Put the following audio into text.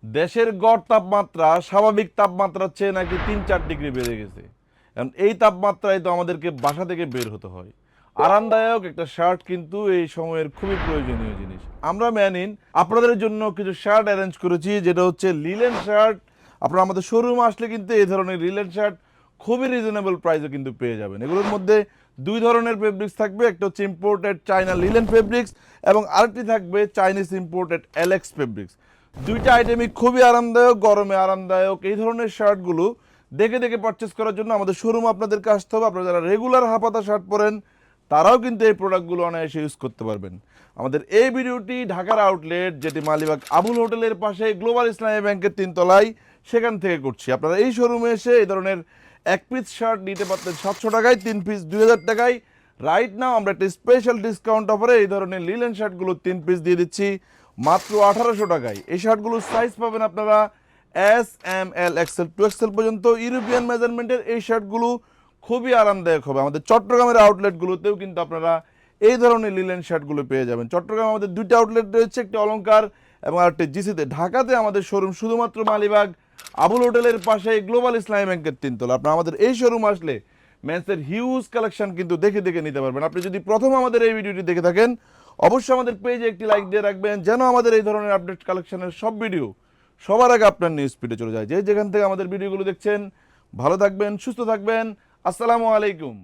দেশের গড় তাপমাত্রা স্বাভাবিক তাপমাত্রার চেয়ে নাকি ৩-৪ ডিগ্রি বেড়ে গেছে। এখন এই তাপমাত্রায় তো আমাদেরকে বাসা থেকে বের হতে হয়। আরামদায়ক একটা শার্ট কিন্তু এই সময়ের খুবই প্রয়োজনীয় জিনিস। আমরা ম্যান ইন আপনাদের জন্য কিছু শার্ট অ্যারেঞ্জ করেছি, যেটা হচ্ছে লিলেন শার্ট। আপনারা আমাদের শোরুমে আসলে কিন্তু এই ধরনের লিলেন শার্ট খুবই রিজনেবল প্রাইসে কিন্তু পেয়ে যাবেন। এগুলোর মধ্যে দুই ধরনের ফেব্রিক্স থাকবে, একটা হচ্ছে ইম্পোর্টেড চায়না লিলেন ফেব্রিক্স এবং আরেকটি থাকবে চাইনিজ ইম্পোর্টেড এলেক্স ফেব্রিক্স। দুইটা আইটেমই খুবই আরামদায়ক, গরমে আরামদায়ক। এই ধরনের শার্টগুলো দেখে দেখে পারচেস করার জন্য আমাদের শোরুম আপনাদেরকে আসতে হবে। আপনারা যারা রেগুলার হাফাতা শার্ট পরেন তারাও কিন্তু এই প্রোডাক্টগুলো অনায়াসে ইউজ করতে পারবেন। আমাদের এই ভিডিওটি ঢাকার আউটলেট, যেটি মালিবাগ আবুল হোটেলের পাশে গ্লোবাল ইসলামী ব্যাংকের 3 তলায়, সেখান থেকে করছি। আপনারা এই শোরুমে এসে এই ধরনের এক পিস শার্ট নিতে পারতেন 700 টাকায়, 3 পিস 2000 টাকায়। রাইট নাও আমরা একটা স্পেশাল ডিসকাউন্ট অফারে এই ধরনের লিলেন শার্টগুলো 3 পিস দিয়ে দিচ্ছি মাত্র 1800 টাকায়। এই শার্টগুলোর সাইজ পাবেন আপনারা এস, এম, এল, এক্সেল, 2XL পর্যন্ত। ইউরোপিয়ান মেজারমেন্টের এই শার্টগুলো খুবই আরামদায়ক হবে। আমাদের চট্টগ্রামের আউটলেটগুলোতেও কিন্তু আপনারা এই ধরনের লিলেন শার্টগুলো পেয়ে যাবেন। চট্টগ্রামে আমাদের দুইটা আউটলেট রয়েছে, একটি অলংকার এবং আরেকটি জিসিতে। ঢাকাতে আমাদের শোরুম শুধুমাত্র মালিবাগ আবুল হোটেলের পাশে গ্লোবাল ইসলামী ব্যাংকের 3 তলা। আপনারা আমাদের এই শোরুম আসলে মেন্সের হিউজ কালেকশন কিন্তু দেখে দেখে নিতে পারবেন। আপনি যদি প্রথম আমাদের এই ভিডিওটি দেখে থাকেন, অবশ্যই আমাদের পেজে একটি লাইক দিয়ে রাখবেন, যেন আমাদের এই ধরনের আপডেট কালেকশনের সব ভিডিও সবার আগে আপনার নিউজ ফিডে চলে যায়। যে যেখান থেকে আমাদের ভিডিওগুলো দেখছেন, ভালো থাকবেন, সুস্থ থাকবেন। আসসালামু আলাইকুম।